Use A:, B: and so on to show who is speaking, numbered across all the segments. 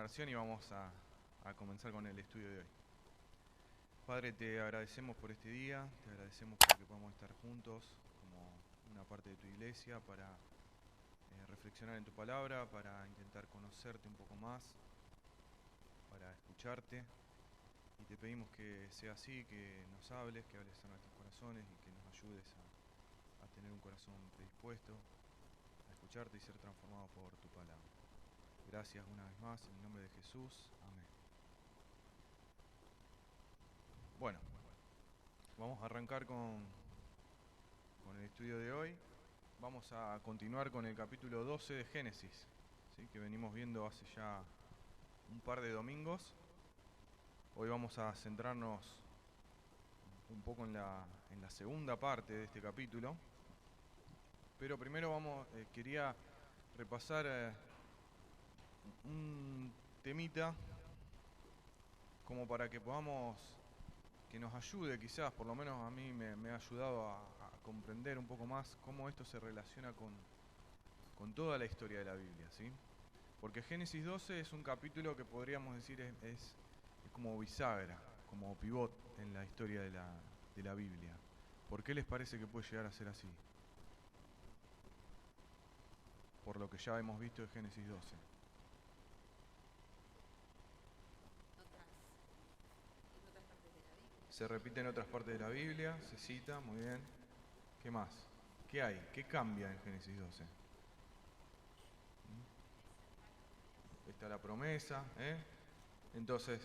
A: oración y vamos a comenzar con el estudio de hoy. Padre, te agradecemos por este día, te agradecemos porque podamos estar juntos como una parte de tu iglesia para reflexionar en tu palabra, para intentar conocerte un poco más, para escucharte. Y te pedimos que sea así, que nos hables, que hables a nuestros corazones y que nos ayudes a tener un corazón predispuesto a escucharte y ser transformado por tu palabra. Gracias una vez más, en el nombre de Jesús. Amén. Bueno, vamos a arrancar con el estudio de hoy. Vamos a continuar con el capítulo 12 de Génesis, ¿sí? Que venimos viendo hace ya un par de domingos. Hoy vamos a centrarnos un poco en la segunda parte de este capítulo. Pero primero quería repasar un temita como para que que nos ayude quizás, por lo menos a mí me ha ayudado a comprender un poco más cómo esto se relaciona con toda la historia de la Biblia, ¿sí? Porque Génesis 12 es un capítulo que podríamos decir es como bisagra, como pivot en la historia de la Biblia. ¿Por qué les parece que puede llegar a ser así? Por lo que ya hemos visto de Génesis 12. Se repite en otras partes de la Biblia, se cita, muy bien. ¿Qué más? ¿Qué hay? ¿Qué cambia en Génesis 12? Está la promesa, ¿eh? Entonces,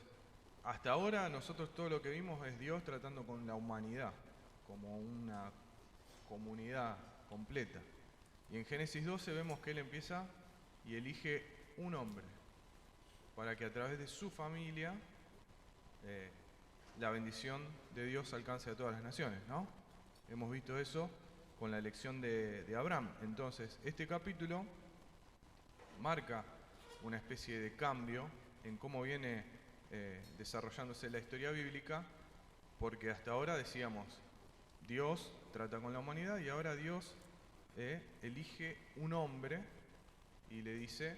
A: hasta ahora nosotros todo lo que vimos es Dios tratando con la humanidad, como una comunidad completa. Y en Génesis 12 vemos que Él empieza y elige un hombre, para que a través de su familia la bendición de Dios alcance a todas las naciones, ¿no? Hemos visto eso con la elección de Abraham. Entonces, este capítulo marca una especie de cambio en cómo viene desarrollándose la historia bíblica, porque hasta ahora decíamos, Dios trata con la humanidad y ahora Dios elige un hombre y le dice,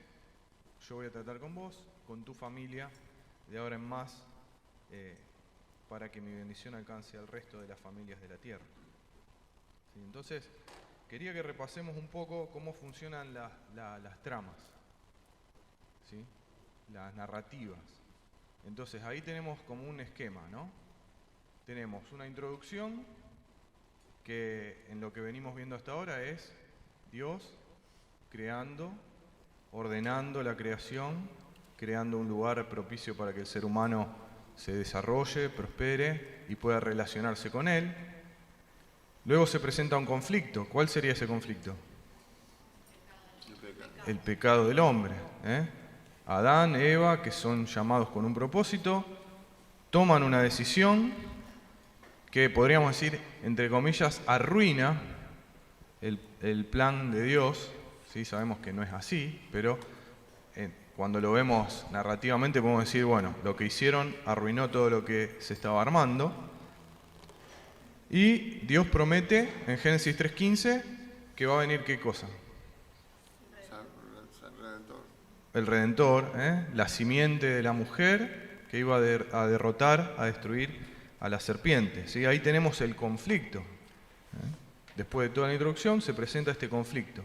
A: yo voy a tratar con vos, con tu familia, de ahora en más, para que mi bendición alcance al resto de las familias de la tierra. ¿Sí? Entonces, quería que repasemos un poco cómo funcionan las tramas, ¿sí? Las narrativas. Entonces, ahí tenemos como un esquema, ¿no? Tenemos una introducción que en lo que venimos viendo hasta ahora es Dios creando, ordenando la creación, creando un lugar propicio para que el ser humano se desarrolle, prospere y pueda relacionarse con Él. Luego se presenta un conflicto. ¿Cuál sería ese conflicto? El pecado del hombre, ¿eh? Adán, Eva, que son llamados con un propósito, toman una decisión que podríamos decir, entre comillas, arruina el plan de Dios. ¿Sí? Sabemos que no es así, pero cuando lo vemos narrativamente podemos decir, bueno, lo que hicieron arruinó todo lo que se estaba armando. Y Dios promete en Génesis 3:15 que va a venir ¿qué cosa? El Redentor, la simiente de la mujer que iba a derrotar, a destruir a la serpiente. ¿Sí? Ahí tenemos el conflicto. Después de toda la introducción se presenta este conflicto.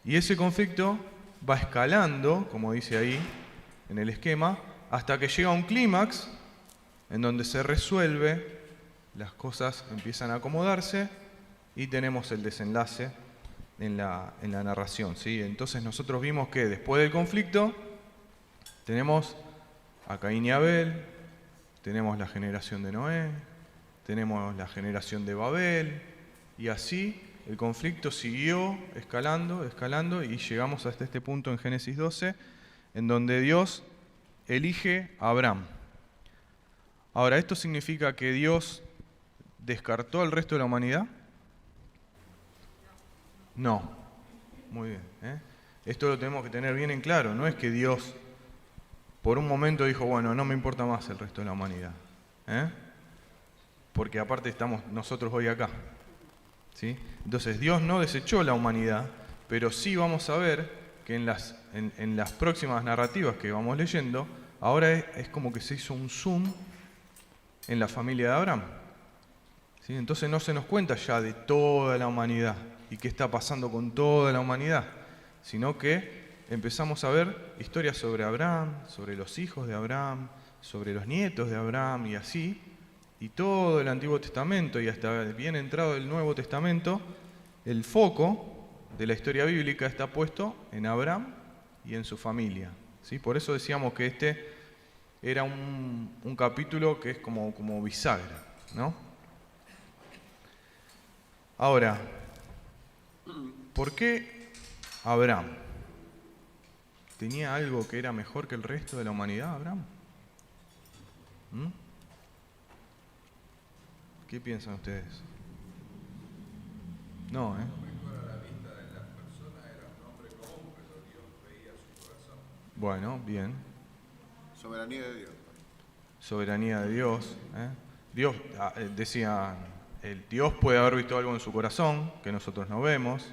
A: Y ese conflicto va escalando, como dice ahí en el esquema, hasta que llega a un clímax en donde se resuelve, las cosas empiezan a acomodarse y tenemos el desenlace en la narración, ¿sí? Entonces nosotros vimos que después del conflicto tenemos a Caín y Abel, tenemos la generación de Noé, tenemos la generación de Babel, y así el conflicto siguió escalando y llegamos hasta este punto en Génesis 12, en donde Dios elige a Abraham. Ahora, ¿esto significa que Dios descartó al resto de la humanidad? No. Muy bien. Esto lo tenemos que tener bien en claro. No es que Dios por un momento dijo, bueno, no me importa más el resto de la humanidad. Porque aparte estamos nosotros hoy acá. ¿Sí? Entonces Dios no desechó la humanidad, pero sí vamos a ver que en en las próximas narrativas que vamos leyendo, ahora es como que se hizo un zoom en la familia de Abraham. ¿Sí? Entonces no se nos cuenta ya de toda la humanidad y qué está pasando con toda la humanidad, sino que empezamos a ver historias sobre Abraham, sobre los hijos de Abraham, sobre los nietos de Abraham y así, y todo el Antiguo Testamento y hasta bien entrado el Nuevo Testamento, el foco de la historia bíblica está puesto en Abraham y en su familia. ¿Sí? Por eso decíamos que este era un capítulo que es como bisagra, ¿no? Ahora, ¿por qué Abraham? ¿Tenía algo que era mejor que el resto de la humanidad, Abraham? ¿Mm? ¿Qué piensan ustedes? No, ¿eh? Bueno, bien.
B: Soberanía de Dios.
A: Soberanía de Dios. Dios, decía, el Dios puede haber visto algo en su corazón que nosotros no vemos.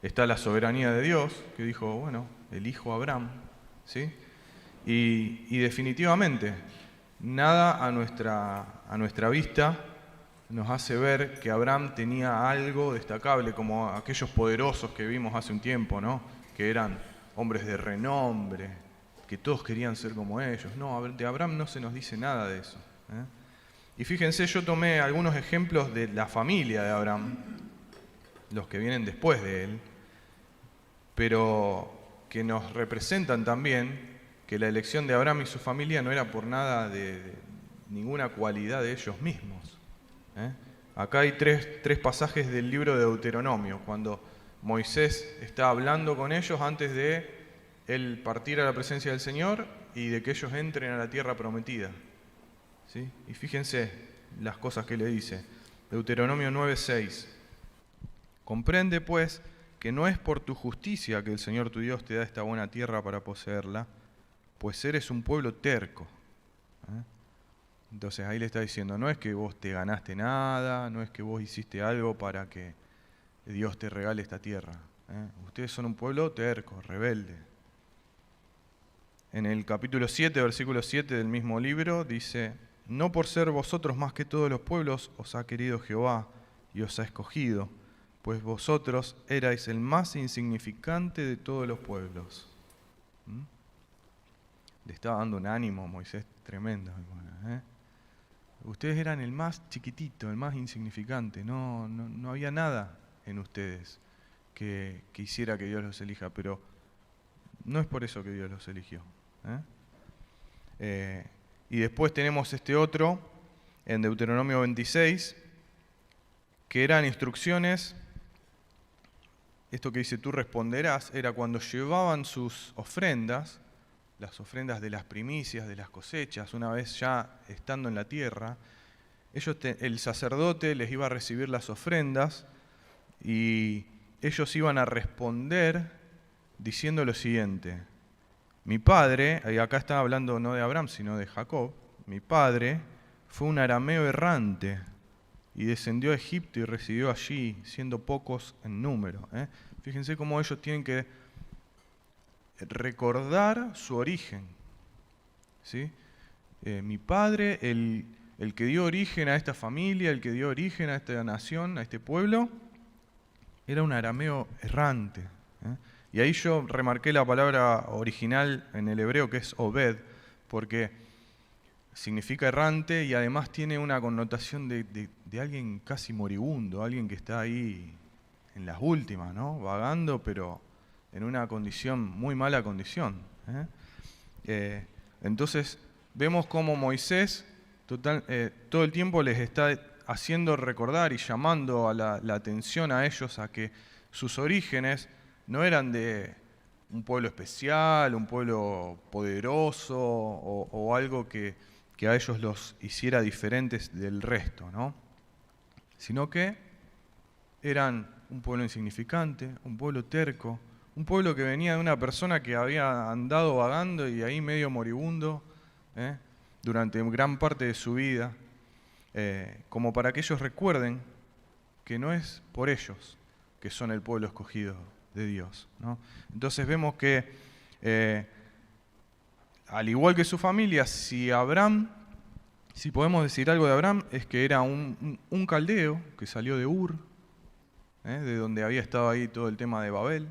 A: Está la soberanía de Dios, que dijo, bueno, elijo a Abraham, ¿sí? Y definitivamente, nada a nuestra vista nos hace ver que Abraham tenía algo destacable, como aquellos poderosos que vimos hace un tiempo, ¿no? Que eran hombres de renombre, que todos querían ser como ellos. No, de Abraham no se nos dice nada de eso. Y fíjense, yo tomé algunos ejemplos de la familia de Abraham, los que vienen después de él, pero que nos representan también que la elección de Abraham y su familia no era por nada de ninguna cualidad de ellos mismos. Acá hay tres pasajes del libro de Deuteronomio, cuando Moisés está hablando con ellos antes de él partir a la presencia del Señor y de que ellos entren a la tierra prometida. ¿Sí? Y fíjense las cosas que le dice. Deuteronomio 9:6. Comprende, pues, que no es por tu justicia que el Señor tu Dios te da esta buena tierra para poseerla, pues eres un pueblo terco. Entonces ahí le está diciendo, no es que vos te ganaste nada, no es que vos hiciste algo para que Dios te regale esta tierra. Ustedes son un pueblo terco, rebelde. En el capítulo 7, versículo 7 del mismo libro, dice, no por ser vosotros más que todos los pueblos os ha querido Jehová y os ha escogido, pues vosotros erais el más insignificante de todos los pueblos. Le estaba dando un ánimo a Moisés tremendo. Ustedes eran el más chiquitito, el más insignificante. No había nada en ustedes que hiciera que Dios los elija, pero no es por eso que Dios los eligió. Y después tenemos este otro, en Deuteronomio 26, que eran instrucciones. Esto que dice, tú responderás, era cuando llevaban sus ofrendas, las ofrendas de las primicias, de las cosechas, una vez ya estando en la tierra, el sacerdote les iba a recibir las ofrendas y ellos iban a responder diciendo lo siguiente, mi padre, y acá está hablando no de Abraham sino de Jacob, mi padre fue un arameo errante y descendió a Egipto y residió allí, siendo pocos en número. Fíjense cómo ellos tienen que recordar su origen. ¿Sí? Mi padre, el que dio origen a esta familia, el que dio origen a esta nación, a este pueblo, era un arameo errante. Y ahí yo remarqué la palabra original en el hebreo que es obed, porque significa errante y además tiene una connotación de alguien casi moribundo, alguien que está ahí en las últimas, ¿no? Vagando, pero en una condición, muy mala condición. Entonces, vemos cómo Moisés todo el tiempo les está haciendo recordar y llamando a la atención a ellos a que sus orígenes no eran de un pueblo especial, un pueblo poderoso o algo que a ellos los hiciera diferentes del resto, ¿no? Sino que eran un pueblo insignificante, un pueblo terco, un pueblo que venía de una persona que había andado vagando y ahí medio moribundo durante gran parte de su vida, como para que ellos recuerden que no es por ellos que son el pueblo escogido de Dios, ¿no? Entonces vemos que Al igual que su familia, si podemos decir algo de Abraham, es que era un caldeo que salió de Ur, de donde había estado ahí todo el tema de Babel,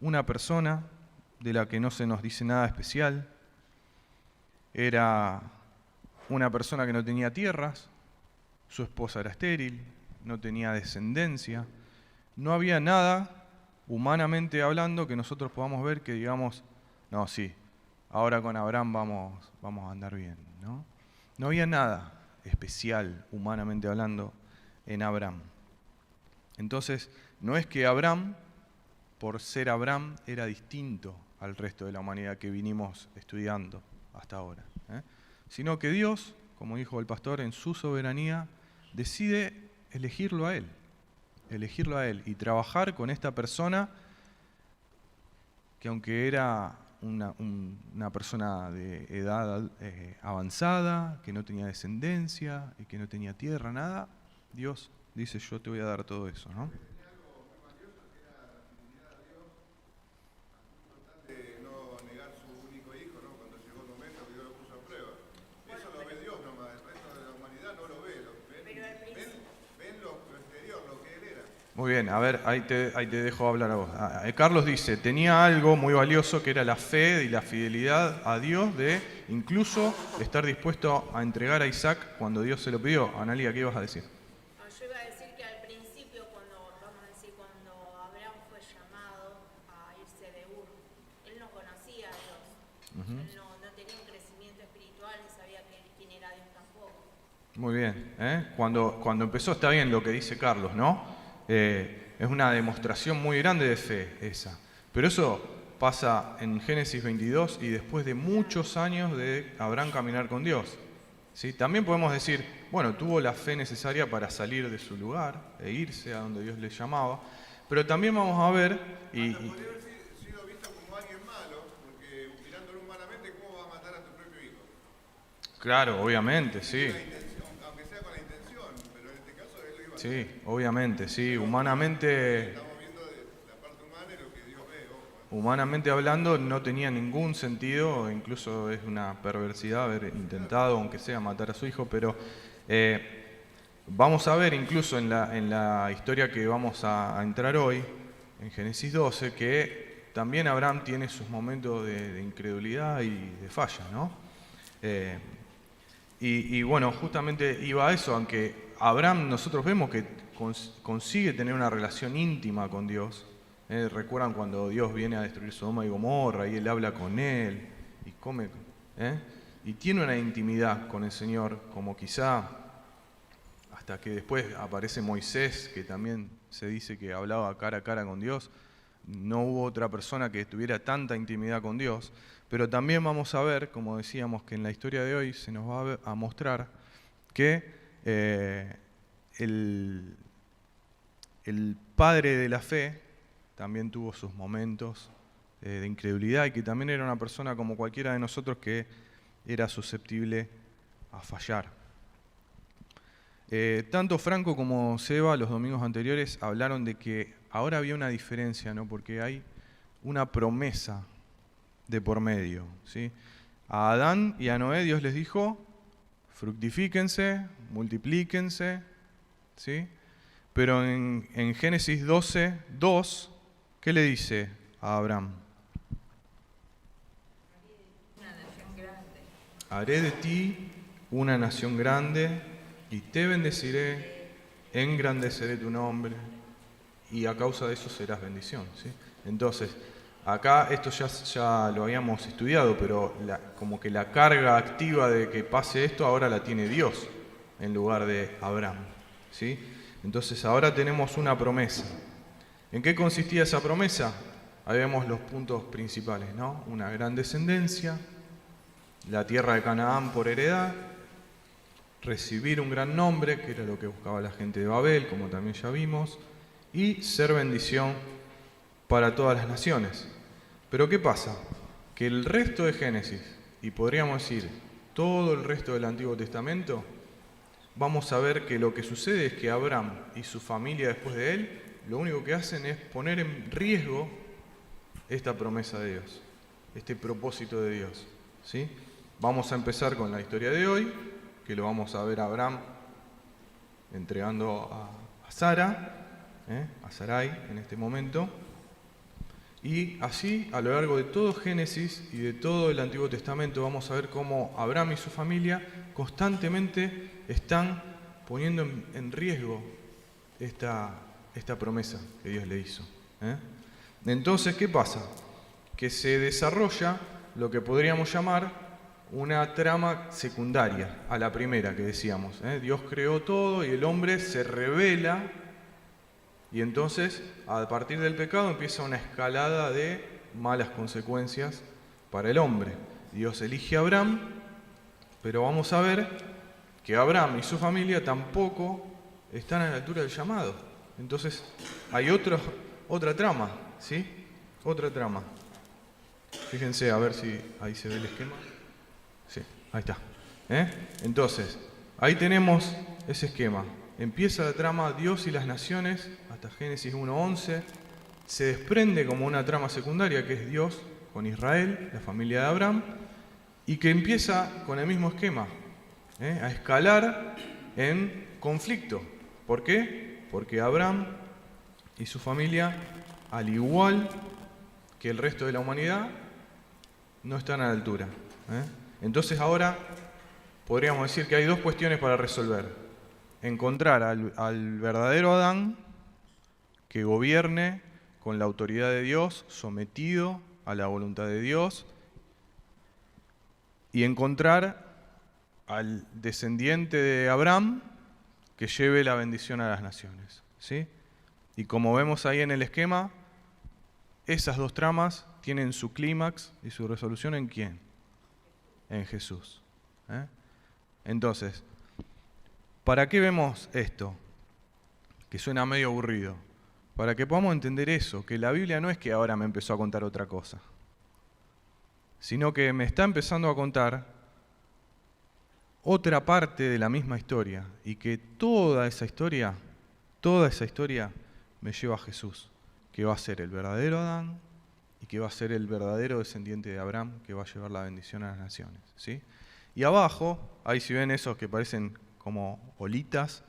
A: una persona de la que no se nos dice nada especial, era una persona que no tenía tierras, su esposa era estéril, no tenía descendencia, no había nada, humanamente hablando, que nosotros podamos ver que digamos, no, sí, ahora con Abraham vamos a andar bien, ¿no? No había nada especial, humanamente hablando, en Abraham. Entonces, no es que Abraham, por ser Abraham, era distinto al resto de la humanidad que vinimos estudiando hasta ahora, sino que Dios, como dijo el pastor, en su soberanía, decide elegirlo a él y trabajar con esta persona que aunque era una persona de edad avanzada, que no tenía descendencia y que no tenía tierra, nada, Dios dice, yo te voy a dar todo eso, ¿no? Muy bien, a ver, ahí te dejo hablar a vos. Carlos dice, tenía algo muy valioso que era la fe y la fidelidad a Dios de incluso estar dispuesto a entregar a Isaac cuando Dios se lo pidió. Analía, ¿qué ibas a decir?
C: Yo iba a decir que al principio, cuando Abraham fue llamado a irse de Ur, él no conocía a Dios, él no tenía un crecimiento espiritual, ni sabía quién era Dios tampoco.
A: Muy bien, cuando empezó está bien lo que dice Carlos, ¿no? Es una demostración muy grande de fe esa. Pero eso pasa en Génesis 22 y después de muchos años de Abraham caminar con Dios. ¿Sí? También podemos decir, bueno, tuvo la fe necesaria para salir de su lugar e irse a donde Dios le llamaba. Pero también vamos a ver...
B: Podría haber sido visto como alguien malo, porque mirándolo humanamente, ¿cómo va a matar a tu propio hijo?
A: Claro, obviamente, sí.
B: Aunque sea con la intención, pero en este caso él lo iba a
A: Sí,
B: hacer.
A: obviamente, sí, humanamente...
B: Estamos viendo de la parte humana y lo que Dios ve.
A: Humanamente hablando no tenía ningún sentido, incluso es una perversidad haber intentado, aunque sea, matar a su hijo, pero vamos a ver incluso en la historia que vamos a entrar hoy, en Génesis 12, que también Abraham tiene sus momentos de incredulidad y de falla, ¿no? Y bueno, justamente iba a eso, aunque Abraham nosotros vemos que consigue tener una relación íntima con Dios. Recuerdan cuando Dios viene a destruir Sodoma y Gomorra y él habla con él y come, y tiene una intimidad con el Señor, como quizá hasta que después aparece Moisés, que también se dice que hablaba cara a cara con Dios. No hubo otra persona que tuviera tanta intimidad con Dios, pero también vamos a ver, como decíamos, que en la historia de hoy se nos va a mostrar que el padre de la fe también tuvo sus momentos de incredulidad y que también era una persona como cualquiera de nosotros que era susceptible a fallar. Tanto Franco como Seba los domingos anteriores hablaron de que ahora había una diferencia, ¿no? Porque hay una promesa de por medio, ¿sí? A Adán y a Noé Dios les dijo, fructifíquense, multiplíquense, ¿sí? Pero en Génesis 12, 2, ¿qué le dice a Abraham?
C: Una nación grande.
A: Haré de ti una nación grande y te bendeciré, engrandeceré tu nombre y a causa de eso serás bendición, ¿sí? Entonces, acá esto ya lo habíamos estudiado, pero como que la carga activa de que pase esto ahora la tiene Dios en lugar de Abraham, ¿sí? Entonces ahora tenemos una promesa. ¿En qué consistía esa promesa? Ahí vemos los puntos principales, ¿no? Una gran descendencia, la tierra de Canaán por heredad, recibir un gran nombre, que era lo que buscaba la gente de Babel, como también ya vimos, y ser bendición para todas las naciones. Pero ¿qué pasa? Que el resto de Génesis, y podríamos decir todo el resto del Antiguo Testamento, vamos a ver que lo que sucede es que Abraham y su familia después de él, lo único que hacen es poner en riesgo esta promesa de Dios. este propósito de Dios, ¿sí? Vamos a empezar con la historia de hoy, que lo vamos a ver a Abraham entregando a Sara, a Sarai en este momento. Y así, a lo largo de todo Génesis y de todo el Antiguo Testamento, vamos a ver cómo Abraham y su familia constantemente están poniendo en riesgo esta promesa que Dios le hizo. Entonces, ¿qué pasa? Que se desarrolla lo que podríamos llamar una trama secundaria a la primera que decíamos. Dios creó todo y el hombre se rebela. Y entonces, a partir del pecado, empieza una escalada de malas consecuencias para el hombre. Dios elige a Abraham, pero vamos a ver que Abraham y su familia tampoco están a la altura del llamado. Entonces, hay otra trama, ¿sí? Otra trama. Fíjense, a ver si ahí se ve el esquema. Sí, ahí está. Entonces, ahí tenemos ese esquema. Empieza la trama Dios y las naciones, hasta Génesis 1:11. Se desprende como una trama secundaria, que es Dios con Israel, la familia de Abraham, y que empieza con el mismo esquema, a escalar en conflicto. ¿Por qué? Porque Abraham y su familia, al igual que el resto de la humanidad, no están a la altura. Entonces ahora podríamos decir que hay dos cuestiones para resolver. Encontrar al verdadero Adán que gobierne con la autoridad de Dios, sometido a la voluntad de Dios, y encontrar al descendiente de Abraham que lleve la bendición a las naciones, ¿sí? Y como vemos ahí en el esquema, esas dos tramas tienen su clímax y su resolución ¿en quién? En Jesús. Entonces, ¿para qué vemos esto? Que suena medio aburrido. Para que podamos entender eso, que la Biblia no es que ahora me empezó a contar otra cosa, sino que me está empezando a contar otra parte de la misma historia, y que toda esa historia me lleva a Jesús, que va a ser el verdadero Adán y que va a ser el verdadero descendiente de Abraham, que va a llevar la bendición a las naciones, ¿sí? Y abajo, ahí si ven esos que parecen como olitas,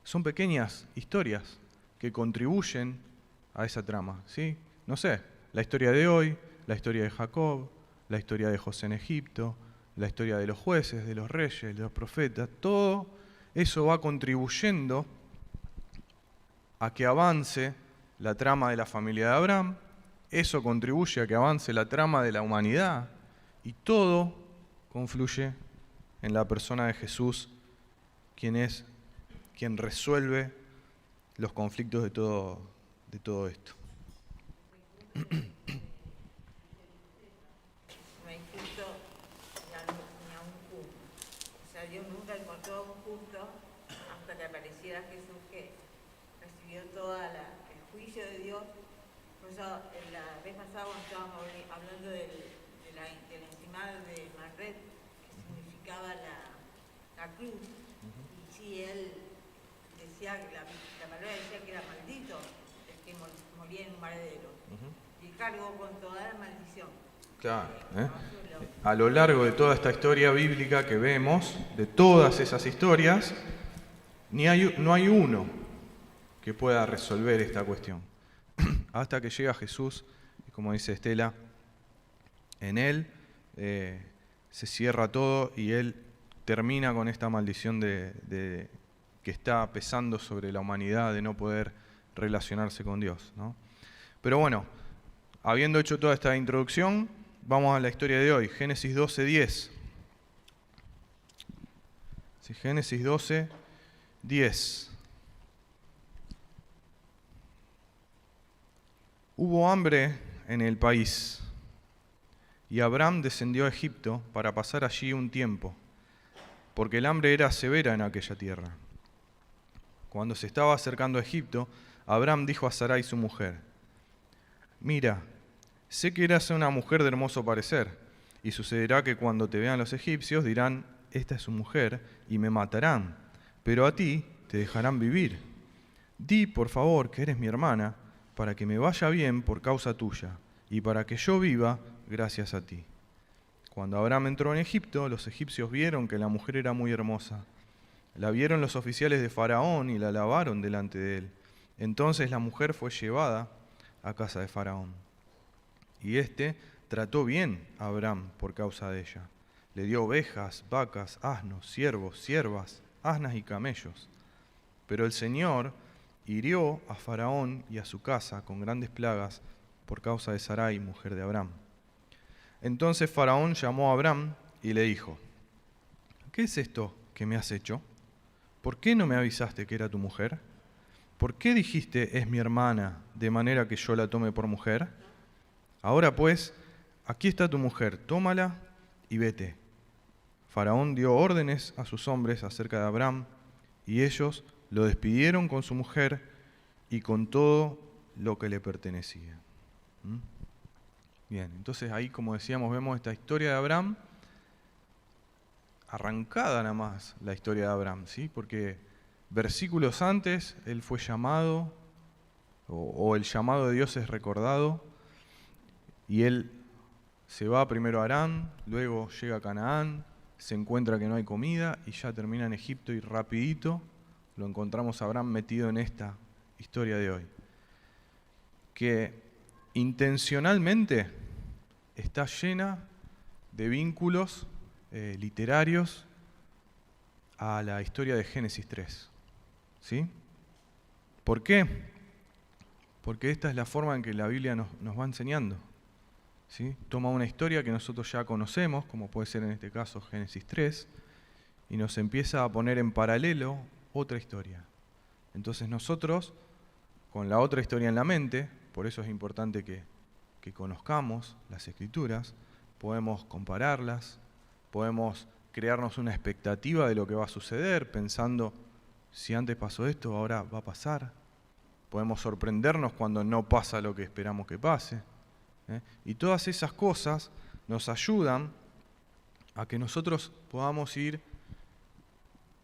A: son pequeñas historias que contribuyen a esa trama, ¿sí? No sé, la historia de hoy, la historia de Jacob, la historia de José en Egipto, la historia de los jueces, de los reyes, de los profetas, todo eso va contribuyendo a que avance la trama de la familia de Abraham, eso contribuye a que avance la trama de la humanidad, y todo confluye en la persona de Jesús, quien resuelve los conflictos de todo esto.
D: No hay justo ni a un punto. O sea, Dios nunca encontró un punto hasta que apareciera Jesús, que recibió todo el juicio de Dios. Por eso, la vez pasada cuando estábamos hablando de la encimada de Marret, que significaba la cruz, y si él decía, la palabra decía que era maldito el que moría en un maradero, y cargó con toda la maldición.
A: Claro, A lo largo de toda esta historia bíblica que vemos, de todas esas historias, no hay uno que pueda resolver esta cuestión. Hasta que llega Jesús, y como dice Estela, en Él se cierra todo y Él termina con esta maldición que está pesando sobre la humanidad de no poder relacionarse con Dios, ¿no? Pero bueno, habiendo hecho toda esta introducción, vamos a la historia de hoy, Génesis 12:10. Sí, Génesis 12:10. Hubo hambre en el país, y Abraham descendió a Egipto para pasar allí un tiempo, porque el hambre era severa en aquella tierra. Cuando se estaba acercando a Egipto, Abraham dijo a Sarai su mujer: «Mira, sé que eras una mujer de hermoso parecer, y sucederá que cuando te vean los egipcios dirán: esta es su mujer, y me matarán, pero a ti te dejarán vivir. Di, por favor, que eres mi hermana, para que me vaya bien por causa tuya, y para que yo viva gracias a ti. Cuando Abraham entró en Egipto, los egipcios vieron que la mujer era muy hermosa. La vieron los oficiales de Faraón y la alabaron delante de él. Entonces la mujer fue llevada a casa de Faraón. Y éste trató bien a Abraham por causa de ella. Le dio ovejas, vacas, asnos, siervos, siervas, asnas y camellos. Pero el Señor hirió a Faraón y a su casa con grandes plagas por causa de Sarai, mujer de Abraham. Entonces Faraón llamó a Abraham y le dijo: ¿qué es esto que me has hecho? ¿Por qué no me avisaste que era tu mujer? ¿Por qué dijiste es mi hermana, de manera que yo la tome por mujer? Ahora pues, aquí está tu mujer, tómala y vete. Faraón dio órdenes a sus hombres acerca de Abraham, y ellos lo despidieron con su mujer y con todo lo que le pertenecía. Bien, entonces ahí, como decíamos, vemos esta historia de Abraham, arrancada nada más la historia de Abraham, ¿sí? Porque versículos antes él fue llamado, o el llamado de Dios es recordado, y él se va primero a Harán, luego llega a Canaán, se encuentra que no hay comida y ya termina en Egipto, y rapidito lo encontramos a Abraham metido en esta historia de hoy, que intencionalmente está llena de vínculos literarios a la historia de Génesis 3. ¿Sí? ¿Por qué? Porque esta es la forma en que la Biblia nos va enseñando. ¿Sí? Toma una historia que nosotros ya conocemos, como puede ser en este caso Génesis 3, y nos empieza a poner en paralelo otra historia. Entonces nosotros, con la otra historia en la mente, por eso es importante que conozcamos las Escrituras, podemos compararlas, podemos crearnos una expectativa de lo que va a suceder, pensando, si antes pasó esto, ahora va a pasar. Podemos sorprendernos cuando no pasa lo que esperamos que pase. Y todas esas cosas nos ayudan a que nosotros podamos ir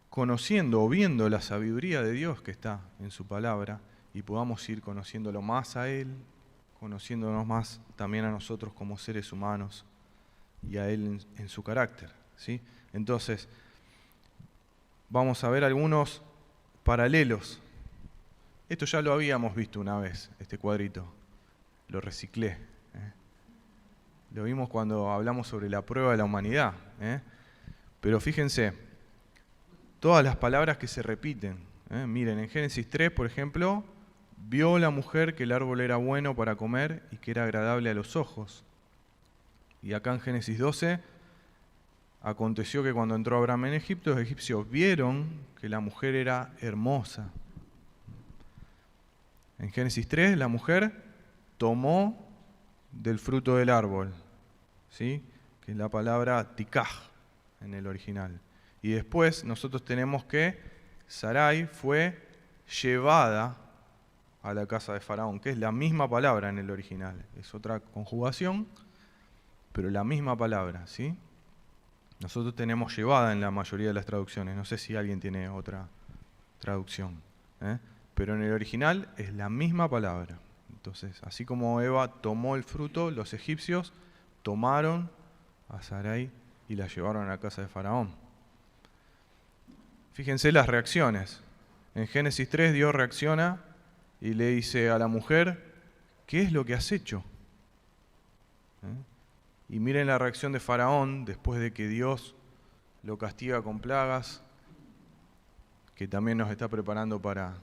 A: conociendo o viendo la sabiduría de Dios que está en su palabra, y podamos ir conociéndolo más a Él, conociéndonos más también a nosotros como seres humanos y a Él en su carácter, ¿sí? Entonces, vamos a ver algunos paralelos. Esto ya lo habíamos visto una vez, este cuadrito, lo reciclé. Lo vimos cuando hablamos sobre la prueba de la humanidad. Pero fíjense, todas las palabras que se repiten. Miren, en Génesis 3, por ejemplo, vio la mujer que el árbol era bueno para comer y que era agradable a los ojos. Y acá en Génesis 12, aconteció que cuando entró Abraham en Egipto, los egipcios vieron que la mujer era hermosa. En Génesis 3, la mujer tomó del fruto del árbol, ¿sí? Que es la palabra tikaj en el original. Y después nosotros tenemos que Sarai fue llevada a la casa de Faraón, que es la misma palabra en el original. Es otra conjugación, pero la misma palabra, ¿sí? Nosotros tenemos llevada en la mayoría de las traducciones. No sé si alguien tiene otra traducción, pero en el original es la misma palabra. Entonces, así como Eva tomó el fruto, los egipcios tomaron a Sarai y la llevaron a la casa de Faraón. Fíjense las reacciones. En Génesis 3 Dios reacciona y le dice a la mujer: ¿qué es lo que has hecho? Y miren la reacción de Faraón después de que Dios lo castiga con plagas, que también nos está preparando para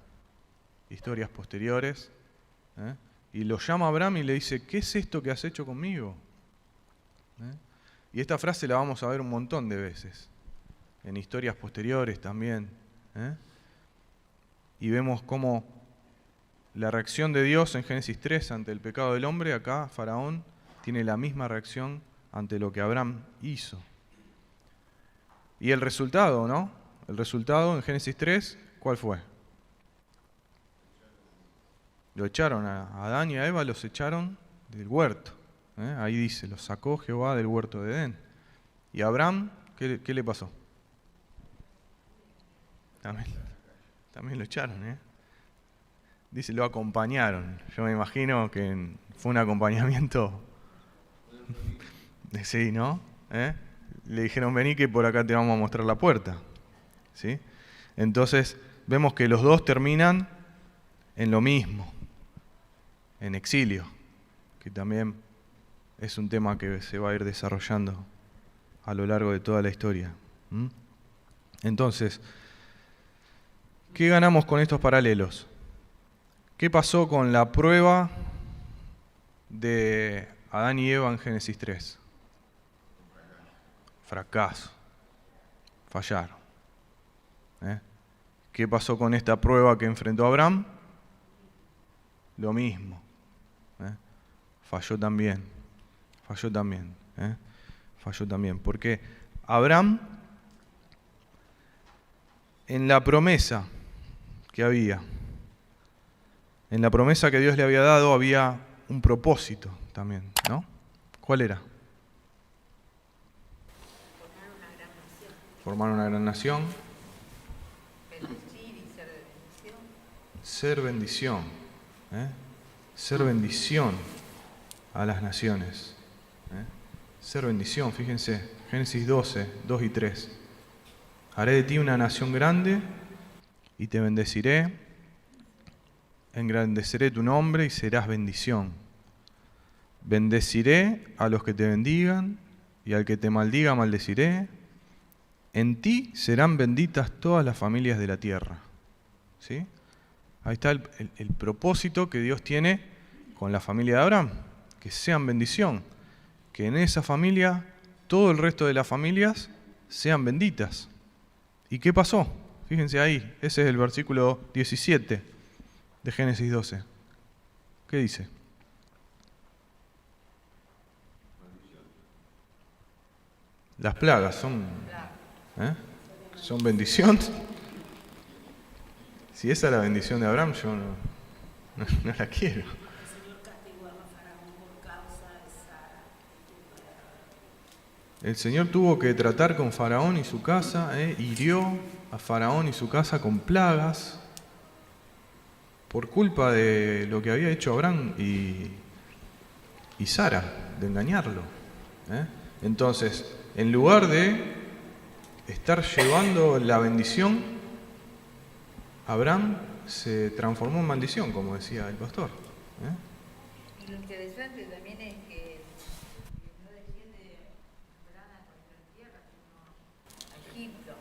A: historias posteriores. Y lo llama a Abraham y le dice: ¿qué es esto que has hecho conmigo? Y esta frase la vamos a ver un montón de veces, en historias posteriores también. Y vemos cómo la reacción de Dios en Génesis 3 ante el pecado del hombre, acá Faraón tiene la misma reacción ante lo que Abraham hizo. Y el resultado, ¿no? El resultado en Génesis 3, ¿cuál fue? Lo echaron a Adán y a Eva, los echaron del huerto. Ahí dice, los sacó Jehová del huerto de Edén. Y a Abraham, ¿qué le pasó? También lo echaron. Dice, lo acompañaron. Yo me imagino que fue un acompañamiento Sí, ¿no? Le dijeron, vení que por acá te vamos a mostrar la puerta. ¿Sí? Entonces, vemos que los dos terminan en lo mismo, en exilio, que también es un tema que se va a ir desarrollando a lo largo de toda la historia. Entonces, ¿qué ganamos con estos paralelos? ¿Qué pasó con la prueba de Adán y Eva en Génesis 3? Fracaso. Fallaron. ¿Qué pasó con esta prueba que enfrentó Abraham? Lo mismo. Falló también. Falló también. Falló también. Porque Abraham, en la promesa que había, en la promesa que Dios le había dado, había un propósito también, ¿no? ¿Cuál era? Formar una gran nación.
D: Bendecir y ser de bendición.
A: Ser bendición. Ser bendición a las naciones. Ser bendición, fíjense, Génesis 12, 2 y 3. Haré de ti una nación grande y te bendeciré, engrandeceré tu nombre y serás bendición. Bendeciré a los que te bendigan y al que te maldiga maldeciré. En ti serán benditas todas las familias de la tierra. ¿Sí? Ahí está el propósito que Dios tiene con la familia de Abraham, que sean bendición, que en esa familia todo el resto de las familias sean benditas. ¿Y qué pasó? Fíjense ahí, ese es el versículo 17 de Génesis 12. ¿Qué dice? Las plagas son bendición. Si esa es la bendición de Abraham, yo no la quiero. El Señor tuvo que tratar con Faraón y su casa, hirió a Faraón y su casa con plagas por culpa de lo que había hecho Abraham y Sara, de engañarlo. Entonces, en lugar de estar llevando la bendición, Abraham se transformó en maldición, como decía el pastor.
D: Y lo interesante también es que no desciende de Abraham a cualquier tierra, sino a Egipto,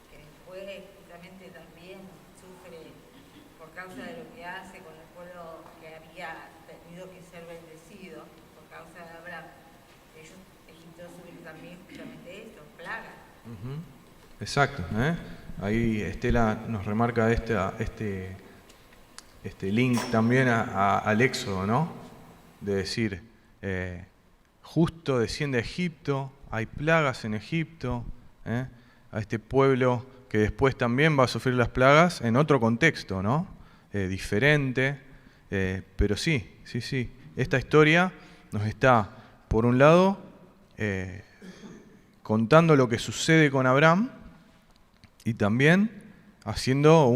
D: que después justamente también sufre por causa de lo que hace con el pueblo que había tenido que ser bendecido por causa de Abraham. Egipto sufre también justamente esto, plaga.
A: Exacto. Ahí Estela nos remarca este link también al Éxodo, ¿no? De decir, justo desciende a Egipto, hay plagas en Egipto, a este pueblo que después también va a sufrir las plagas en otro contexto, ¿no? Diferente, pero sí. Esta historia nos está, por un lado, contando lo que sucede con Abraham y también haciendo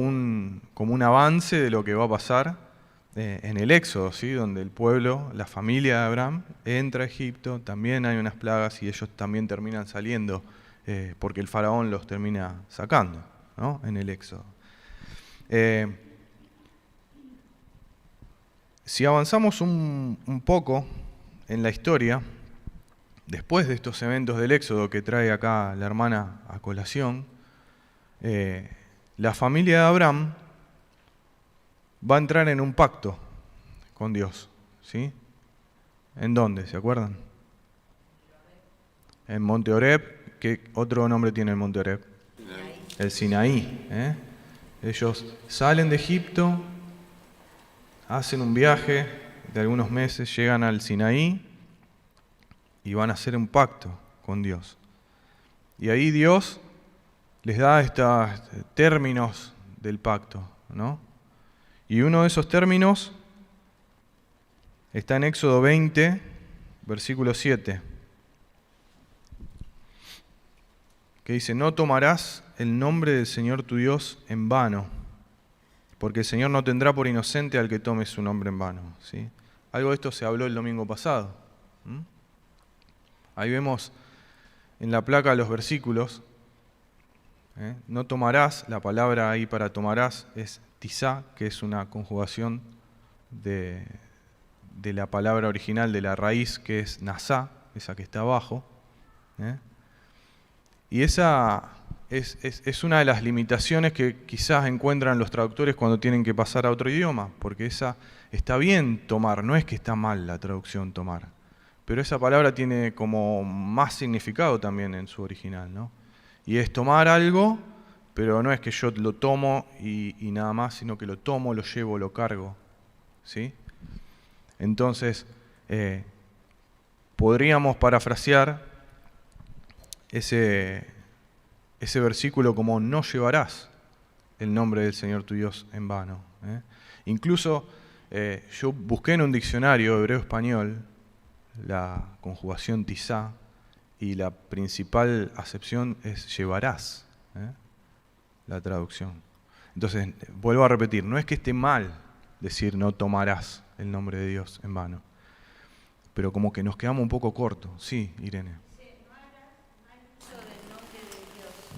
A: como un avance de lo que va a pasar en el Éxodo, ¿sí? Donde el pueblo, la familia de Abraham, entra a Egipto, también hay unas plagas y ellos también terminan saliendo porque el faraón los termina sacando, ¿no? En el Éxodo. Si avanzamos un poco en la historia, después de estos eventos del Éxodo que trae acá la hermana a colación, la familia de Abraham va a entrar en un pacto con Dios, ¿sí? ¿En dónde? ¿Se acuerdan? En Monte Horeb. ¿Qué otro nombre tiene el Monte Horeb? El Sinaí. Ellos salen de Egipto, hacen un viaje de algunos meses, llegan al Sinaí y van a hacer un pacto con Dios. Y ahí Dios les da estos términos del pacto, ¿no? Y uno de esos términos está en Éxodo 20, versículo 7, que dice, no tomarás el nombre del Señor tu Dios en vano, porque el Señor no tendrá por inocente al que tome su nombre en vano, ¿sí? Algo de esto se habló el domingo pasado. Ahí vemos en la placa los versículos. No tomarás, la palabra ahí para tomarás es tizá, que es una conjugación de la palabra original, de la raíz, que es nasá, esa que está abajo. Y esa es una de las limitaciones que quizás encuentran los traductores cuando tienen que pasar a otro idioma, porque esa está bien tomar, no es que está mal la traducción tomar, pero esa palabra tiene como más significado también en su original, ¿no? Y es tomar algo, pero no es que yo lo tomo y nada más, sino que lo tomo, lo llevo, lo cargo, ¿sí? Entonces, podríamos parafrasear ese versículo como no llevarás el nombre del Señor tu Dios en vano. Incluso yo busqué en un diccionario hebreo-español la conjugación tizá y la principal acepción es llevarás, la traducción. Entonces, vuelvo a repetir, no es que esté mal decir no tomarás el nombre de Dios en vano, pero como que nos quedamos un poco cortos. Sí, Irene.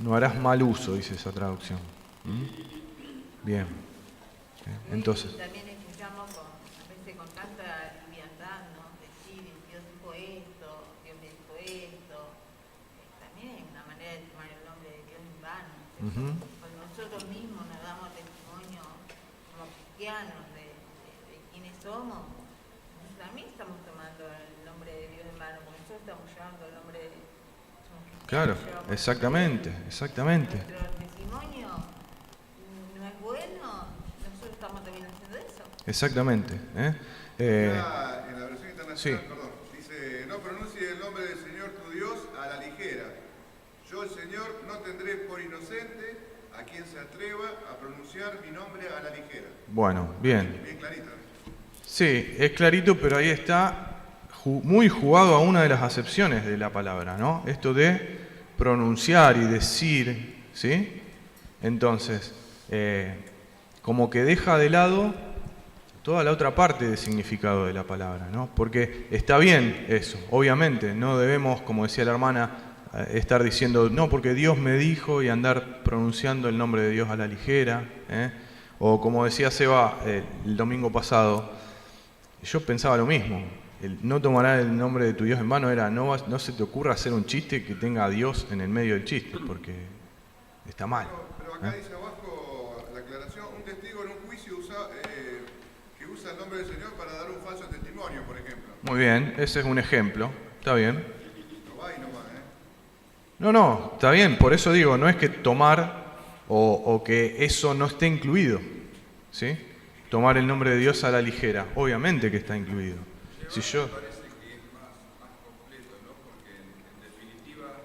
A: No harás mal uso, dice esa traducción. Bien. Entonces.
D: También escuchamos a veces con tanta liviandad, ¿no? Decir, Dios dijo esto, Dios me dijo esto. También es una manera de tomar el nombre de Dios en vano. Cuando nosotros mismos nos damos testimonio como cristianos de quiénes somos, nosotros también estamos tomando el nombre de Dios en vano, porque nosotros estamos llevando el nombre de Dios.
A: Claro, exactamente.
D: Nuestro testimonio no es bueno, nosotros estamos también haciendo eso.
A: Exactamente.
B: En la versión internacional,
A: Sí.
B: perdón, dice, no pronuncie el nombre del Señor tu Dios a la ligera. Yo, el Señor, no tendré por inocente a quien se atreva a pronunciar mi nombre a la ligera.
A: Bueno, bien.
B: Bien clarito.
A: Sí, es clarito, pero ahí está muy jugado a una de las acepciones de la palabra, ¿no? Esto de pronunciar y decir, ¿sí? Entonces, como que deja de lado toda la otra parte del significado de la palabra, ¿no? Porque está bien eso, obviamente, no debemos, como decía la hermana, estar diciendo, no, porque Dios me dijo y andar pronunciando el nombre de Dios a la ligera, o como decía Seba el domingo pasado, yo pensaba lo mismo. El no tomará el nombre de tu Dios en vano era no se te ocurra hacer un chiste que tenga a Dios en el medio del chiste, porque está mal.
B: Pero acá dice abajo la aclaración, un testigo en un juicio que usa el nombre del Señor para dar un falso testimonio, por ejemplo.
A: Muy bien, ese es un ejemplo, está bien.
B: No va y no va,
A: No, está bien, por eso digo, no es que tomar o que eso no esté incluido, ¿sí? Tomar el nombre de Dios a la ligera, obviamente que está incluido. Si yo...
E: Me parece que es más completo, ¿no? Porque en definitiva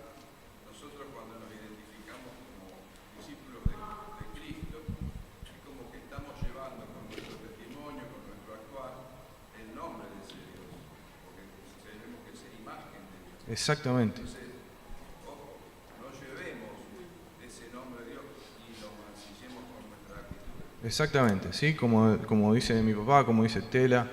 E: nosotros cuando nos identificamos como discípulos de Cristo es como que estamos llevando con nuestro testimonio, con nuestro actuar, el nombre de ese Dios, porque tenemos que ser imagen de Dios.
A: Exactamente.
E: Entonces, ojo, no llevemos ese nombre de Dios y lo mancillemos con nuestra actitud.
A: Exactamente, ¿sí? Como dice mi papá, como dice Tela,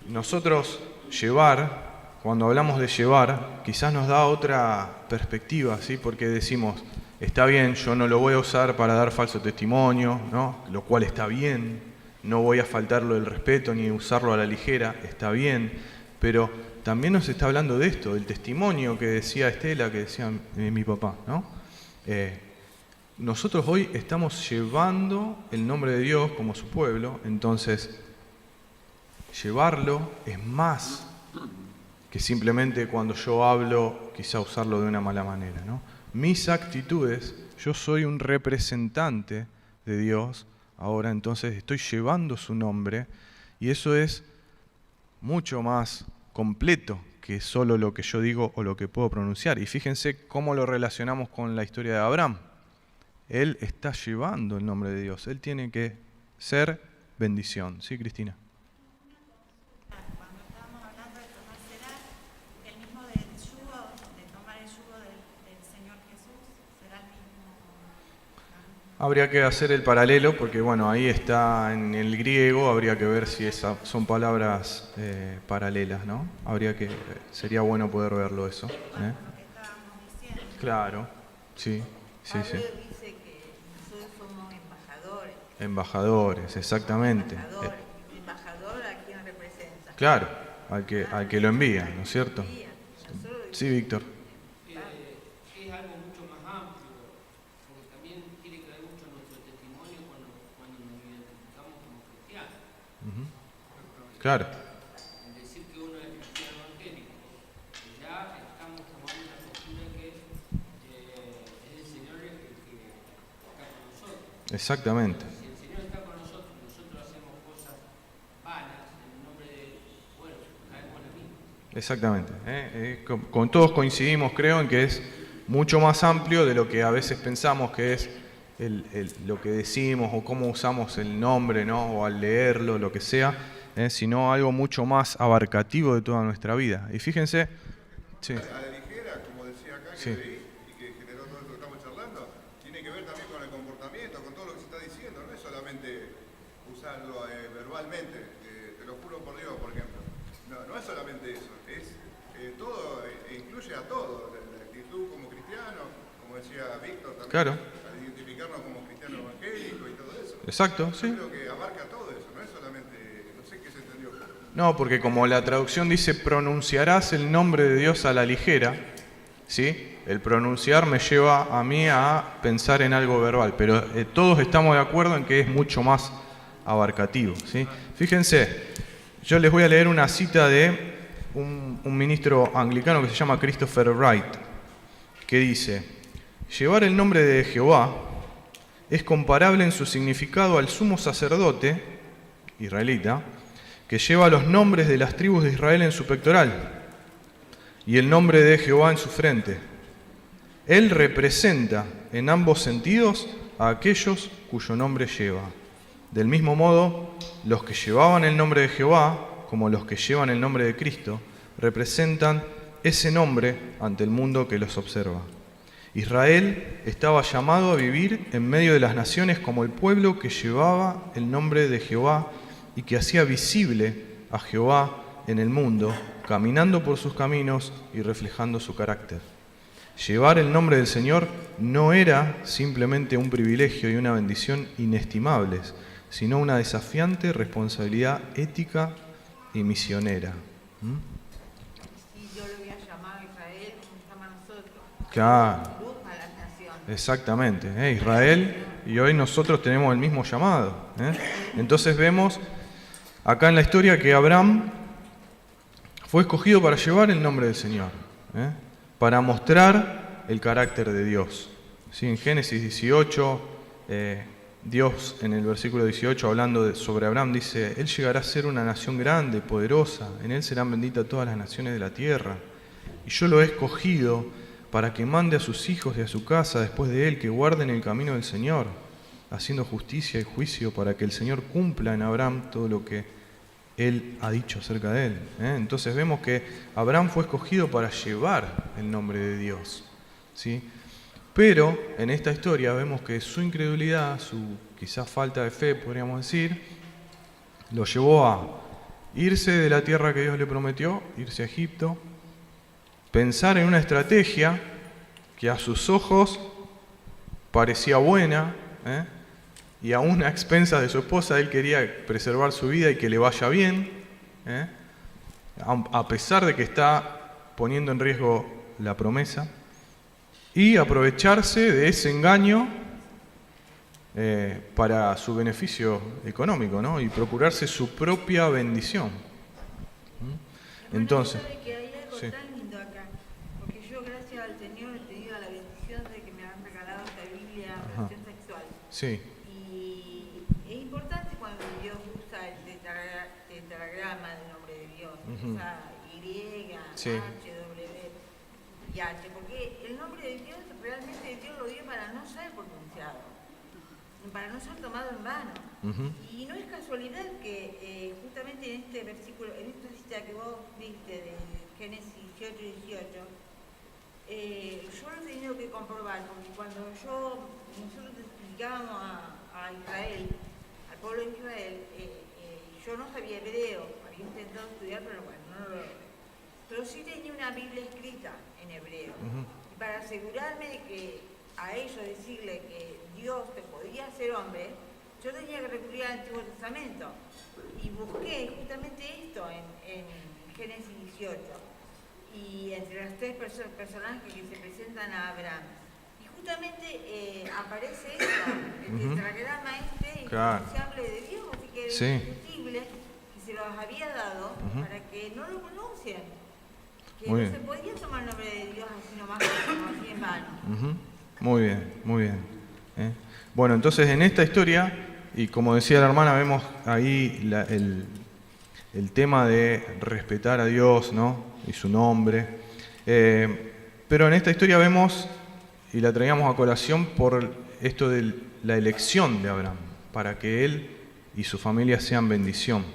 A: nosotros llevar, cuando hablamos de llevar, quizás nos da otra perspectiva, ¿sí? Porque decimos, está bien, yo no lo voy a usar para dar falso testimonio, ¿no? Lo cual está bien, no voy a faltarlo el respeto ni usarlo a la ligera, está bien, pero también nos está hablando de esto, del testimonio que decía Estela, que decía mi papá, ¿no? Nosotros hoy estamos llevando el nombre de Dios como su pueblo, entonces llevarlo es más que simplemente cuando yo hablo, quizá usarlo de una mala manera, ¿no? Mis actitudes, yo soy un representante de Dios, ahora entonces estoy llevando su nombre y eso es mucho más completo que solo lo que yo digo o lo que puedo pronunciar. Y fíjense cómo lo relacionamos con la historia de Abraham. Él está llevando el nombre de Dios, él tiene que ser bendición. ¿Sí, Cristina?
F: Cuando estábamos hablando de tomar será el mismo del yugo, de tomar el yugo del Señor Jesús, será el mismo, la misma
A: Habría que hacer el paralelo porque, bueno, ahí está en el griego, habría que ver si esas son palabras paralelas, ¿no? Sería bueno poder verlo eso.
F: Lo que estábamos diciendo.
A: Claro, sí, sí, sí.
D: Pablo dice que nosotros somos embajadores.
A: Embajadores, exactamente.
D: Embajador a quien representa.
A: Claro, al que lo envía, ¿no es cierto?
D: Nosotros
A: Sí, Víctor.
G: Es algo mucho más amplio, porque también tiene que ver mucho nuestro testimonio cuando nos identificamos como cristianos.
A: Claro,
G: En decir que uno es cristiano evangélico, ya estamos tomando una postura que es el Señor el que está con nosotros.
A: exactamente.
G: Si el Señor está con nosotros y nosotros hacemos cosas vanas en el nombre de, bueno, caemos en la misma.
A: Exactamente. Con todos coincidimos, creo, en que es mucho más amplio de lo que a veces pensamos que es lo que decimos o cómo usamos el nombre, ¿no? O al leerlo, lo que sea, sino algo mucho más abarcativo de toda nuestra vida. Y fíjense, sí,
B: A la ligera, como decía acá, que
A: Sí.
B: leí y que generó todo esto que estamos charlando, tiene que ver también con el comportamiento, con todo lo que se está diciendo. No es solamente usarlo verbalmente, te lo juro por Dios, por ejemplo. No es solamente eso, es todo, incluye a todo. La actitud como cristiano, como decía Víctor también,
A: Claro.
B: al identificarnos como cristiano evangélico y todo eso.
A: exacto,
B: Yo
A: sí.
B: creo que abarca todo eso, no es solamente, no sé qué se entendió.
A: No, porque como la traducción dice, pronunciarás el nombre de Dios a la ligera, ¿sí? El pronunciar me lleva a mí a pensar en algo verbal, pero todos estamos de acuerdo en que es mucho más abarcativo, ¿sí? Fíjense, yo les voy a leer una cita de un ministro anglicano que se llama Christopher Wright, que dice: llevar el nombre de Jehová es comparable en su significado al sumo sacerdote israelita, que lleva los nombres de las tribus de Israel en su pectoral y el nombre de Jehová en su frente. Él representa en ambos sentidos a aquellos cuyo nombre lleva. Del mismo modo, los que llevaban el nombre de Jehová, como los que llevan el nombre de Cristo, representan ese nombre ante el mundo que los observa. Israel estaba llamado a vivir en medio de las naciones como el pueblo que llevaba el nombre de Jehová y que hacía visible a Jehová en el mundo, caminando por sus caminos y reflejando su carácter. Llevar el nombre del Señor no era simplemente un privilegio y una bendición inestimables, sino una desafiante responsabilidad ética y misionera.
D: Y yo lo había llamado a Israel como llama a nosotros.
A: Claro,
D: Luz a las naciones.
A: exactamente. Israel, y hoy nosotros tenemos el mismo llamado. Entonces vemos acá en la historia que Abraham fue escogido para llevar el nombre del Señor, para mostrar el carácter de Dios. ¿Sí? En Génesis 18, Dios en el versículo 18, hablando sobre Abraham, dice: Él llegará a ser una nación grande, poderosa, en Él serán benditas todas las naciones de la tierra. Y yo lo he escogido para que mande a sus hijos y a su casa después de Él, que guarden el camino del Señor, haciendo justicia y juicio, para que el Señor cumpla en Abraham todo lo que Él ha dicho acerca de Él. Entonces vemos que Abraham fue escogido para llevar el nombre de Dios, ¿sí? Pero en esta historia vemos que su incredulidad, su quizás falta de fe, podríamos decir, lo llevó a irse de la tierra que Dios le prometió, irse a Egipto, pensar en una estrategia que a sus ojos parecía buena, y aún a expensas de su esposa, él quería preservar su vida y que le vaya bien, a pesar de que está poniendo en riesgo la promesa, y aprovecharse de ese engaño para su beneficio económico, ¿no? Y procurarse su propia bendición. Entonces,
D: Bueno, que hay algo
A: sí.
D: tan lindo acá, porque yo gracias al Señor he tenido la bendición de que me han regalado esta Biblia versión textual.
A: Sí,
D: Y es importante cuando Dios usa el tetragrama del nombre de Dios, usa Y,
A: Sí.
D: H, W y H, porque el nombre de Dios realmente Dios lo dio para no ser pronunciado, para no ser tomado en vano. Y no es casualidad que justamente en este versículo, en esta cita que vos viste de Génesis 18 y 18, yo lo he tenido que comprobar, porque cuando nosotros explicábamos a Israel, al pueblo de Israel, yo no sabía hebreo, había intentado estudiar, pero bueno, no lo logré. Pero sí tenía una Biblia escrita en hebreo. Y para asegurarme de que a ellos decirle que Dios te podía hacer hombre, yo tenía que recurrir al Antiguo Testamento. Y busqué justamente esto en Génesis 18. Y entre los tres personajes que se presentan a Abraham. Y justamente aparece esto, el tetragrama inconmensurable de Dios, así que es indiscutible que se los había dado para que no lo conocen. Que no se podía tomar el nombre de Dios así nomás, como así en vano.
A: Muy bien, muy bien. Bueno, entonces en esta historia, y como decía la hermana, vemos ahí el tema de respetar a Dios, ¿no? Y su nombre. Pero en esta historia vemos, y la traíamos a colación por esto de la elección de Abraham, para que él y su familia sean bendición.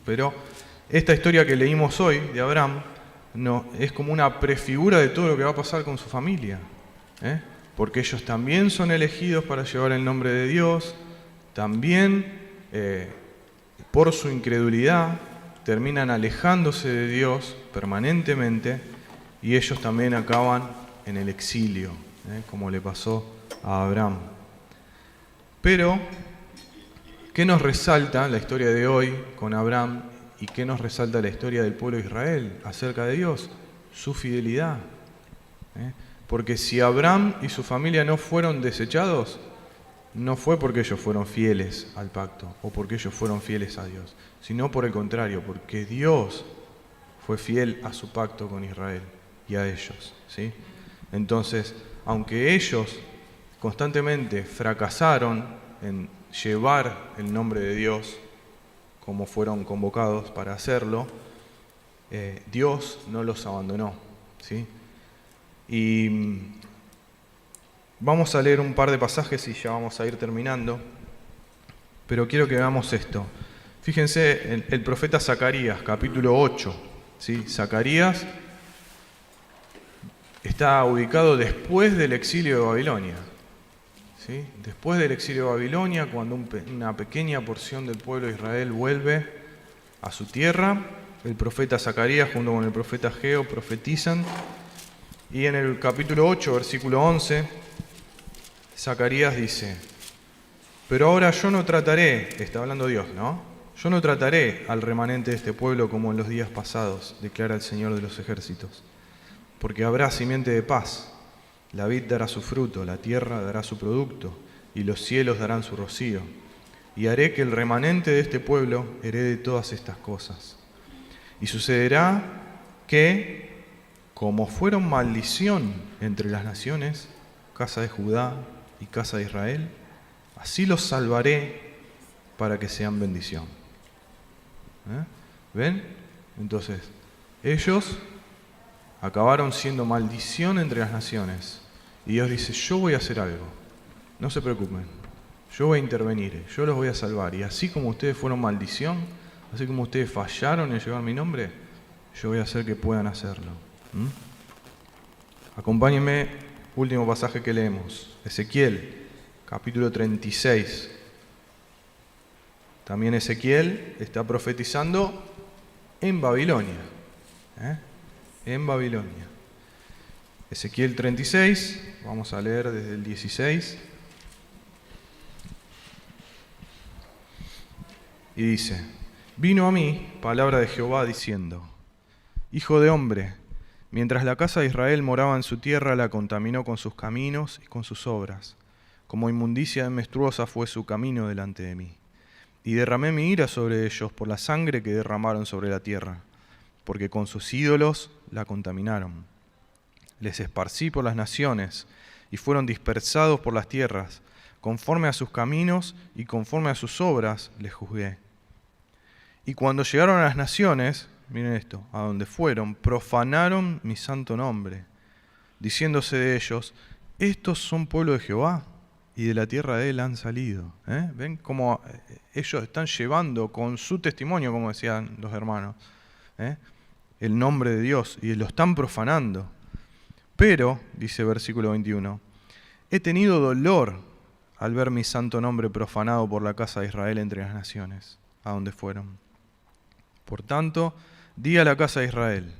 A: Pero esta historia que leímos hoy de Abraham no, es como una prefigura de todo lo que va a pasar con su familia. Porque ellos también son elegidos para llevar el nombre de Dios, también por su incredulidad terminan alejándose de Dios permanentemente y ellos también acaban en el exilio, como le pasó a Abraham. Pero, ¿qué nos resalta la historia de hoy con Abraham y qué nos resalta la historia del pueblo de Israel acerca de Dios? Su fidelidad. Porque si Abraham y su familia no fueron desechados, no fue porque ellos fueron fieles al pacto o porque ellos fueron fieles a Dios, sino por el contrario, porque Dios fue fiel a su pacto con Israel y a ellos, ¿sí? Entonces, aunque ellos constantemente fracasaron en llevar el nombre de Dios como fueron convocados para hacerlo, Dios no los abandonó, ¿sí? Y vamos a leer un par de pasajes y ya vamos a ir terminando, pero quiero que veamos esto. Fíjense, el profeta Zacarías, capítulo 8, ¿sí? Zacarías está ubicado después del exilio de Babilonia, ¿sí? Después del exilio de Babilonia, cuando una pequeña porción del pueblo de Israel vuelve a su tierra, el profeta Zacarías junto con el profeta Ageo profetizan, y en el capítulo 8, versículo 11, Zacarías dice: pero ahora yo no trataré, está hablando Dios, ¿no? Yo no trataré al remanente de este pueblo como en los días pasados, declara el Señor de los ejércitos, porque habrá simiente de paz, la vid dará su fruto, la tierra dará su producto, y los cielos darán su rocío, y haré que el remanente de este pueblo herede todas estas cosas. Y sucederá que, como fueron maldición entre las naciones, casa de Judá y casa de Israel, así los salvaré para que sean bendición. ¿Ven? Entonces, ellos acabaron siendo maldición entre las naciones. Y Dios dice: yo voy a hacer algo. No se preocupen. Yo voy a intervenir. Yo los voy a salvar. Y así como ustedes fueron maldición, así como ustedes fallaron en llevar mi nombre, yo voy a hacer que puedan hacerlo. Acompáñenme, último pasaje que leemos. Ezequiel, capítulo 36. También Ezequiel está profetizando en Babilonia. En Babilonia. Ezequiel 36, vamos a leer desde el 16. Y dice: vino a mí palabra de Jehová diciendo: hijo de hombre, mientras la casa de Israel moraba en su tierra, la contaminó con sus caminos y con sus obras. Como inmundicia menstruosa fue su camino delante de mí. Y derramé mi ira sobre ellos por la sangre que derramaron sobre la tierra, porque con sus ídolos la contaminaron. Les esparcí por las naciones, y fueron dispersados por las tierras. Conforme a sus caminos y conforme a sus obras les juzgué. Y cuando llegaron a las naciones, miren esto, a donde fueron, profanaron mi santo nombre, diciéndose de ellos: estos son pueblo de Jehová, y de la tierra de él han salido. ¿Ven cómo ellos están llevando con su testimonio, como decían los hermanos, el nombre de Dios, y lo están profanando? Pero, dice versículo 21, he tenido dolor al ver mi santo nombre profanado por la casa de Israel entre las naciones, a donde fueron. Por tanto, di a la casa de Israel,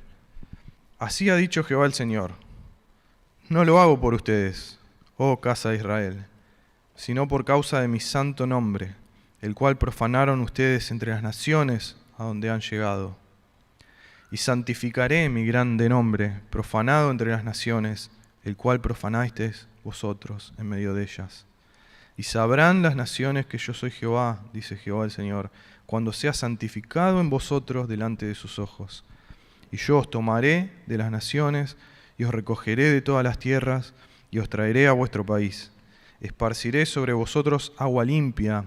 A: así ha dicho Jehová el Señor, no lo hago por ustedes, oh casa de Israel, sino por causa de mi santo nombre, el cual profanaron ustedes entre las naciones a donde han llegado. Y santificaré mi grande nombre, profanado entre las naciones, el cual profanasteis vosotros en medio de ellas. Y sabrán las naciones que yo soy Jehová, dice Jehová el Señor, cuando sea santificado en vosotros delante de sus ojos. Y yo os tomaré de las naciones, y os recogeré de todas las tierras, y os traeré a vuestro país. Esparciré sobre vosotros agua limpia,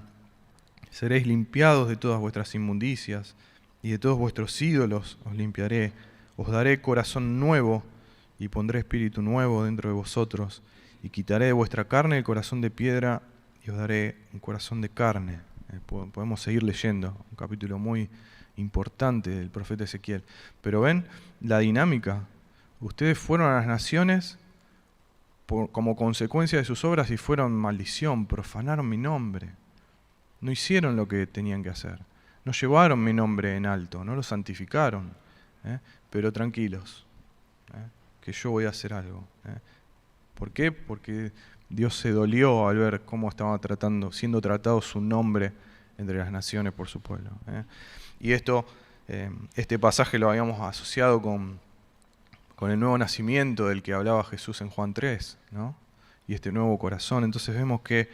A: seréis limpiados de todas vuestras inmundicias, y de todos vuestros ídolos os limpiaré. Os daré corazón nuevo, y pondré espíritu nuevo dentro de vosotros, y quitaré de vuestra carne el corazón de piedra, y os daré un corazón de carne. Podemos seguir leyendo, un capítulo muy importante del profeta Ezequiel. Pero ven la dinámica. Ustedes fueron a las naciones como consecuencia de sus obras y fueron maldición, profanaron mi nombre. No hicieron lo que tenían que hacer. No llevaron mi nombre en alto, no lo santificaron. Pero tranquilos, que yo voy a hacer algo. ¿Por qué? Porque Dios se dolió al ver cómo estaba siendo tratado su nombre entre las naciones por su pueblo. Y este pasaje lo habíamos asociado con el nuevo nacimiento del que hablaba Jesús en Juan 3, ¿no? Y este nuevo corazón. Entonces vemos que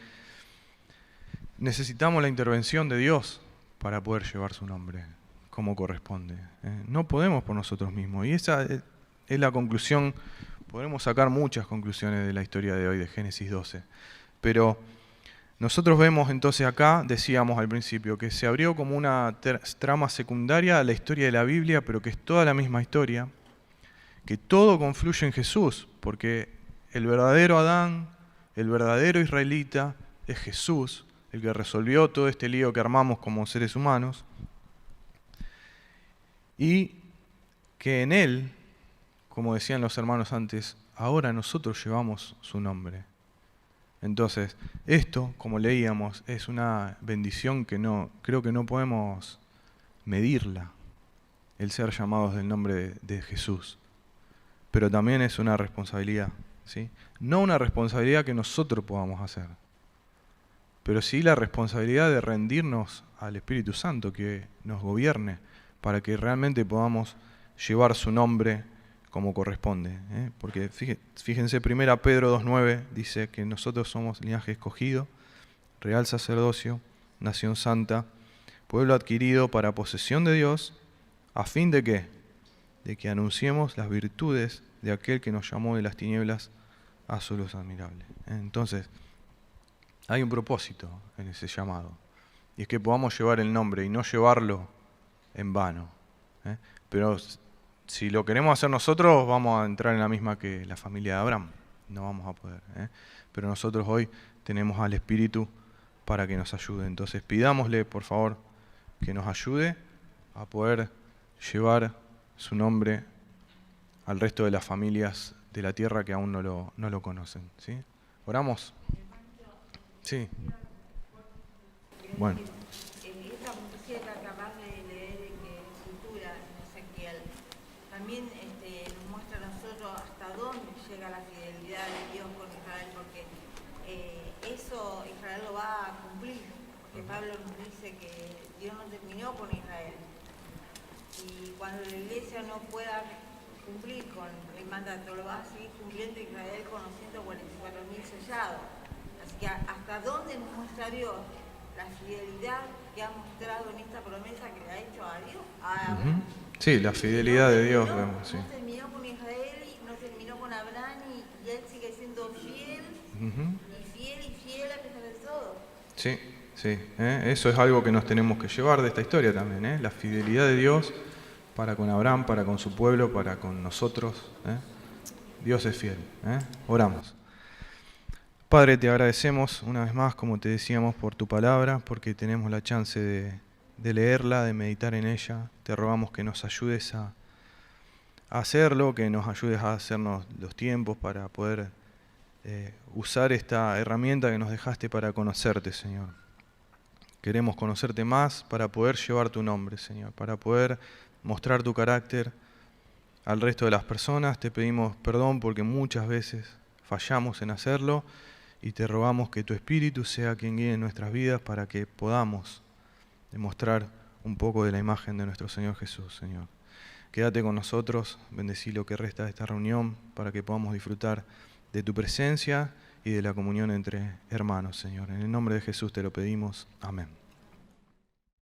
A: necesitamos la intervención de Dios para poder llevar su nombre como corresponde. No podemos por nosotros mismos. Y esa es la conclusión. Podemos sacar muchas conclusiones de la historia de hoy, de Génesis 12. Pero nosotros vemos entonces acá, decíamos al principio, que se abrió como una trama secundaria a la historia de la Biblia, pero que es toda la misma historia, que todo confluye en Jesús, porque el verdadero Adán, el verdadero israelita, es Jesús, el que resolvió todo este lío que armamos como seres humanos, y que en Él, como decían los hermanos antes, ahora nosotros llevamos su nombre. Entonces, esto, como leíamos, es una bendición que creo que no podemos medirla, el ser llamados del nombre de Jesús. Pero también es una responsabilidad, ¿sí? No una responsabilidad que nosotros podamos hacer, pero sí la responsabilidad de rendirnos al Espíritu Santo que nos gobierne para que realmente podamos llevar su nombre como corresponde. Porque fíjense, 1 Pedro 2.9 dice que nosotros somos linaje escogido, real sacerdocio, nación santa, pueblo adquirido para posesión de Dios, a fin de ¿qué? De que anunciemos las virtudes de aquel que nos llamó de las tinieblas a su luz admirable. Entonces, hay un propósito en ese llamado, y es que podamos llevar el nombre y no llevarlo en vano. Pero si lo queremos hacer nosotros, vamos a entrar en la misma que la familia de Abraham. No vamos a poder. Pero nosotros hoy tenemos al Espíritu para que nos ayude. Entonces pidámosle, por favor, que nos ayude a poder llevar su nombre al resto de las familias de la tierra que aún no lo conocen. ¿Sí? ¿Oramos? Sí. Bueno.
D: Esta profecía que acabas de leer en Escritura, en Ezequiel, también nos muestra a nosotros hasta dónde llega la fidelidad de Dios con Israel, porque eso Israel lo va a cumplir, porque Pablo nos dice que Dios no terminó con Israel. Y cuando la iglesia no pueda cumplir con el mandato, lo va a seguir cumpliendo Israel con los 144.000 sellados. Así que hasta dónde nos muestra Dios la fidelidad que ha mostrado en esta promesa que le ha hecho a Dios, a Abraham.
A: Sí, la fidelidad de Dios,
D: vemos.
A: Sí.
D: No terminó con Israel, no terminó con Abraham, y él sigue siendo fiel, y fiel a pesar de todo.
A: Sí, sí. Eso es algo que nos tenemos que llevar de esta historia también, la fidelidad de Dios para con Abraham, para con su pueblo, para con nosotros. Dios es fiel. Oramos. Padre, te agradecemos una vez más, como te decíamos, por tu palabra, porque tenemos la chance de leerla, de meditar en ella. Te rogamos que nos ayudes a hacerlo, que nos ayudes a hacernos los tiempos para poder usar esta herramienta que nos dejaste para conocerte, Señor. Queremos conocerte más para poder llevar tu nombre, Señor, para poder mostrar tu carácter al resto de las personas. Te pedimos perdón porque muchas veces fallamos en hacerlo y te rogamos que tu Espíritu sea quien guíe nuestras vidas para que podamos demostrar un poco de la imagen de nuestro Señor Jesús, Señor. Quédate con nosotros, bendecí lo que resta de esta reunión para que podamos disfrutar de tu presencia y de la comunión entre hermanos, Señor. En el nombre de Jesús te lo pedimos. Amén.